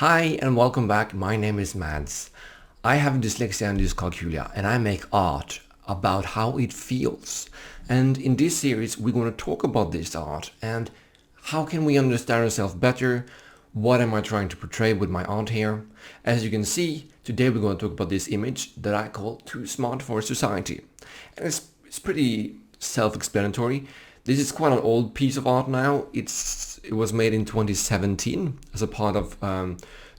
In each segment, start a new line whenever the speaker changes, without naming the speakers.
Hi and welcome back. My name is Mads. I have dyslexia and dyscalculia and I make art about how it feels. And in this series we're going to talk about this art and how can we understand ourselves better. What am I trying to portray with my art here? As you can see, today we're going to talk about this image that I call Too Smart for Society. And it's pretty self-explanatory. This is quite an old piece of art now. It was made in 2017 as a part of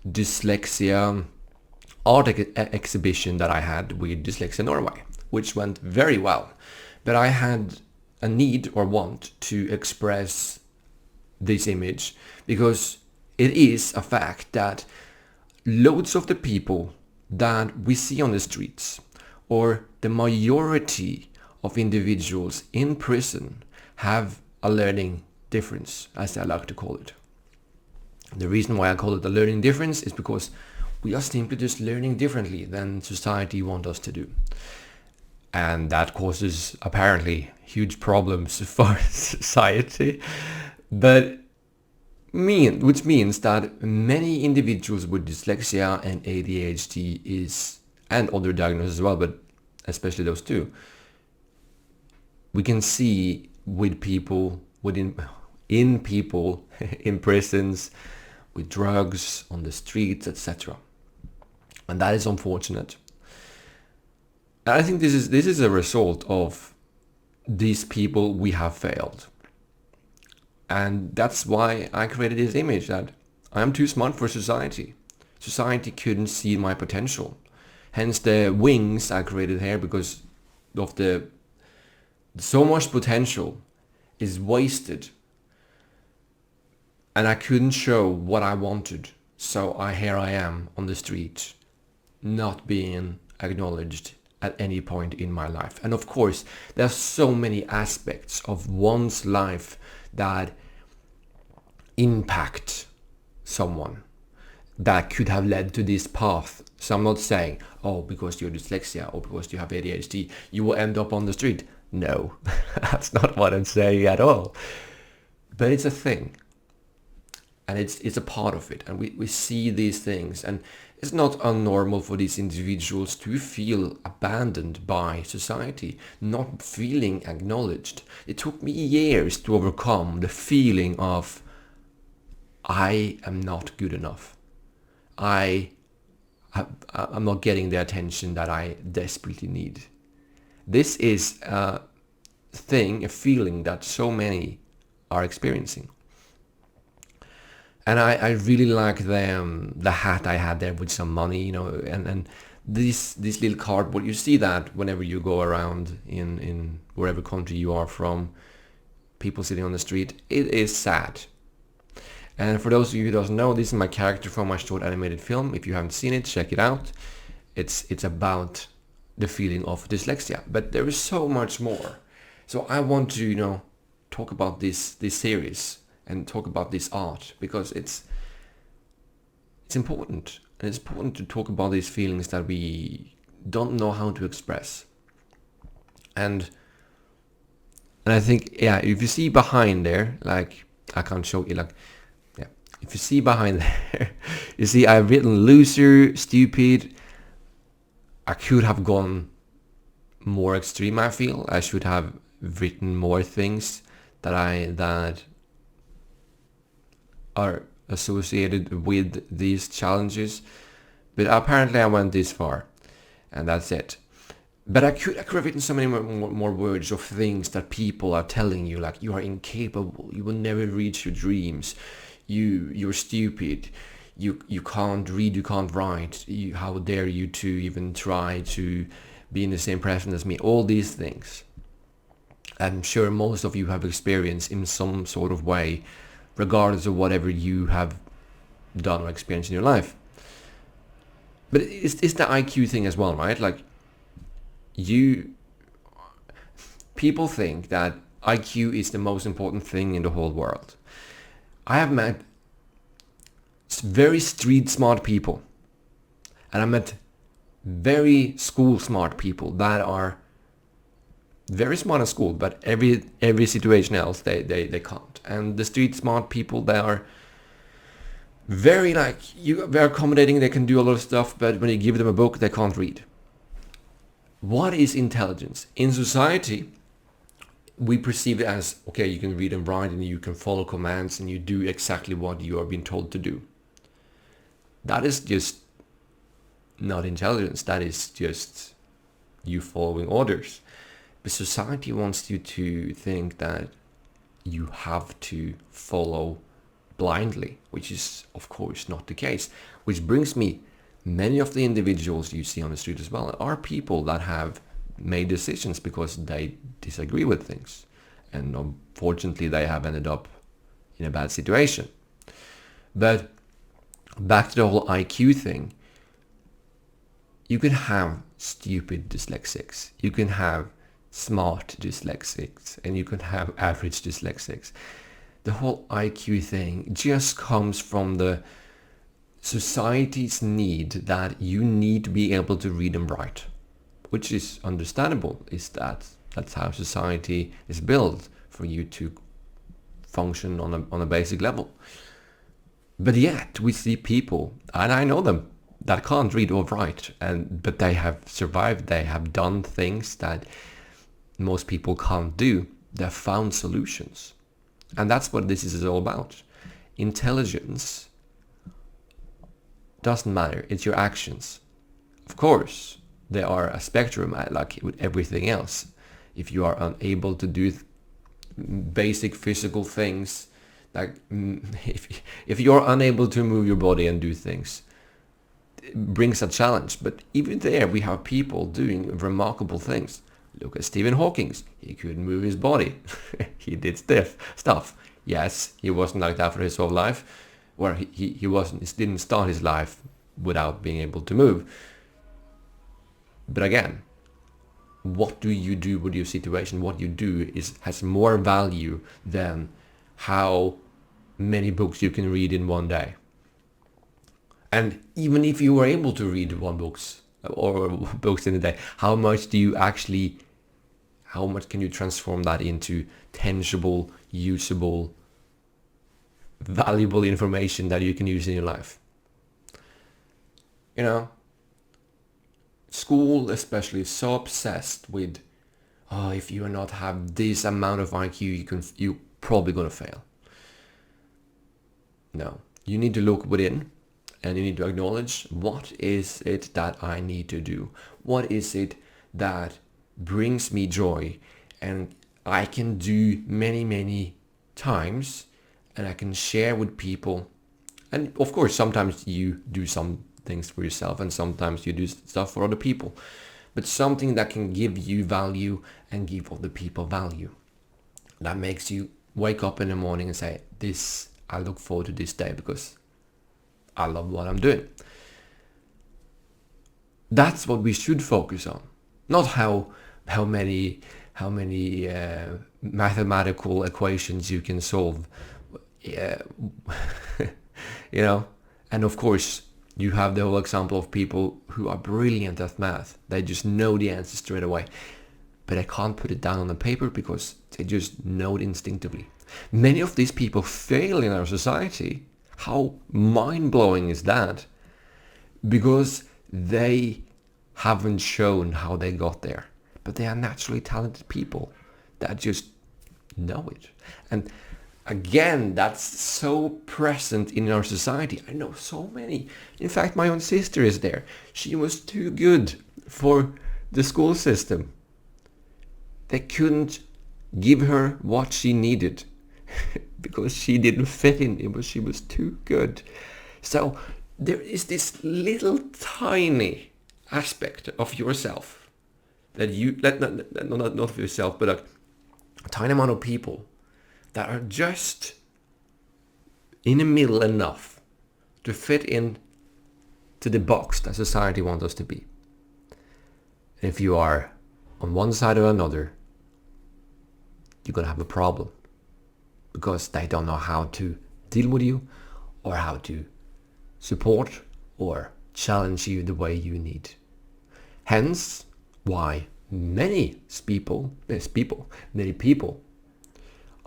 dyslexia art exhibition that I had with Dyslexia Norway, which went very well. But I had a need or want to express this image because it is a fact that loads of the people that we see on the streets, or the majority of individuals in prison, have a learning difference, as I like to call it. The reason why I call it a learning difference is because we are simply just learning differently than society wants us to do. And that causes apparently huge problems for society, which means that many individuals with dyslexia and ADHD and other diagnoses as well, but especially those two, we can see with people in people in prisons, with drugs on the streets, etc. And that is unfortunate. And I think this is a result of these people we have failed. And that's why I created this image that I am too smart for society. Society couldn't see my potential. Hence the wings I created here, because of so much potential is wasted. And I couldn't show what I wanted. So here I am on the street, not being acknowledged at any point in my life. And of course, there are so many aspects of one's life that impact someone that could have led to this path. So I'm not saying, oh, because you're dyslexia or because you have ADHD, you will end up on the street. No, that's not what I'm saying at all. But it's a thing. And it's a part of it. And we see these things. And it's not unnormal for these individuals to feel abandoned by society, not feeling acknowledged. It took me years to overcome the feeling of I am not good enough. I'm not getting the attention that I desperately need. This is a feeling that so many are experiencing. And I really like the hat I had there with some money, and this little cardboard. You see that whenever you go around in wherever country you are from, people sitting on the street. It is sad. And for those of you who don't know, this is my character from my short animated film. If you haven't seen it, check it out. It's about the feeling of dyslexia, but there is so much more. So I want to talk about this series and talk about this art, because it's important, and it's important to talk about these feelings that we don't know how to express. And I think, if you see behind there, like I can't show you, if you see behind there, you see I've written loser, stupid. I could have gone more extreme, I feel. I should have written more things that are associated with these challenges. But apparently I went this far, and that's it. But I could have written so many more words of things that people are telling you, like you are incapable, you will never reach your dreams, you're stupid, you can't read, you can't write, how dare you to even try to be in the same profession as me. All these things I'm sure most of you have experienced in some sort of way, regardless of whatever you have done or experienced in your life. But it's the IQ thing as well, right? Like, people think that IQ is the most important thing in the whole world. I have met very street smart people, and I met very school smart people that are very smart at school, but every situation else they can't. And the street smart people, they are very like very accommodating. They can do a lot of stuff, but when you give them a book, they can't read. What is intelligence? In society, we perceive it as, okay, you can read and write and you can follow commands and you do exactly what you are being told to do. That is just not intelligence. That is just you following orders. But society wants you to think that you have to follow blindly, which is of course not the case. Which brings me, many of the individuals you see on the street as well are people that have made decisions because they disagree with things, and unfortunately they have ended up in a bad situation. But back to the whole IQ thing, you can have stupid dyslexics, you can have smart dyslexics, and you can have average dyslexics. The whole IQ thing just comes from the society's need that you need to be able to read and write, which is understandable. Is that's how society is built, for you to function on a basic level. But yet we see people, and I know them, that can't read or write, but they have survived. They have done things that most people can't do. They've found solutions. And that's what this is all about. Intelligence doesn't matter. It's your actions. Of course, there are a spectrum, like with everything else. If you are unable to do basic physical things, like if you're unable to move your body and do things, it brings a challenge. But even there, we have people doing remarkable things. Look at Stephen Hawking. He couldn't move his body. He did stuff. Yes, he wasn't like that for his whole life. Well, he wasn't. He didn't start his life without being able to move. But again, what do you do with your situation? What you do has more value than how many books you can read in one day. And even if you were able to read books in a day, how much can you transform that into tangible, usable, valuable information that you can use in your life? You know, school especially is so obsessed with, if you not have this amount of IQ, you're probably gonna fail. No, you need to look within, and you need to acknowledge, what is it that I need to do? What is it that brings me joy, and I can do many times, and I can share with people. And of course, sometimes you do some things for yourself, and sometimes you do stuff for other people, but something that can give you value and give other people value, that makes you wake up in the morning and say, I look forward to this day because I love what I'm doing. That's what we should focus on, not how many mathematical equations you can solve. You know. And of course, you have the whole example of people who are brilliant at math. They just know the answer straight away, but they can't put it down on the paper because they just know it instinctively. Many of these people fail in our society. How mind-blowing is that? Because they haven't shown how they got there. But they are naturally talented people that just know it. And again, that's so present in our society. I know so many. In fact, my own sister is there. She was too good for the school system. They couldn't give her what she needed because she didn't fit in. She was too good. So there is this little tiny aspect of yourself that you, not of yourself, but a tiny amount of people that are just in the middle enough to fit in to the box that society wants us to be. And if you are on one side or another, you're going to have a problem because they don't know how to deal with you or how to support or challenge you the way you need. Hence, why many people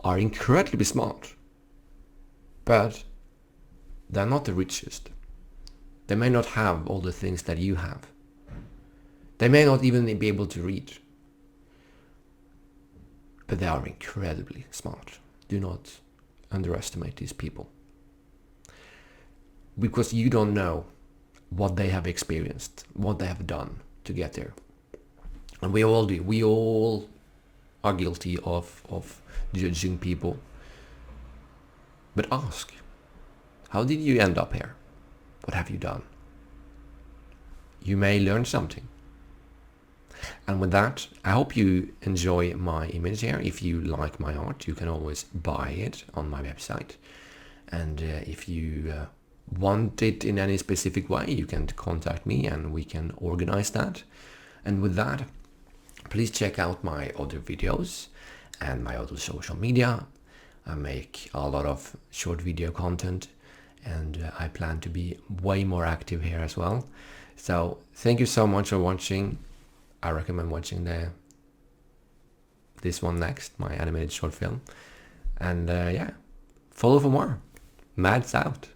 are incredibly smart, but They're not the richest. They may not have all the things that you have. They may not even be able to read. But they are incredibly smart. Do not underestimate these people. Because you don't know what they have experienced, what they have done to get there. And we all do. We all are guilty of judging people. But ask, how did you end up here? What have you done? You may learn something. And with that, I hope you enjoy my image here. If you like my art, you can always buy it on my website. And if you want it in any specific way, you can contact me and we can organize that. And with that, please check out my other videos and my other social media. I make a lot of short video content, and I plan to be way more active here as well. So thank you so much for watching. I recommend watching this one next, my animated short film. And yeah, follow for more. Mads out.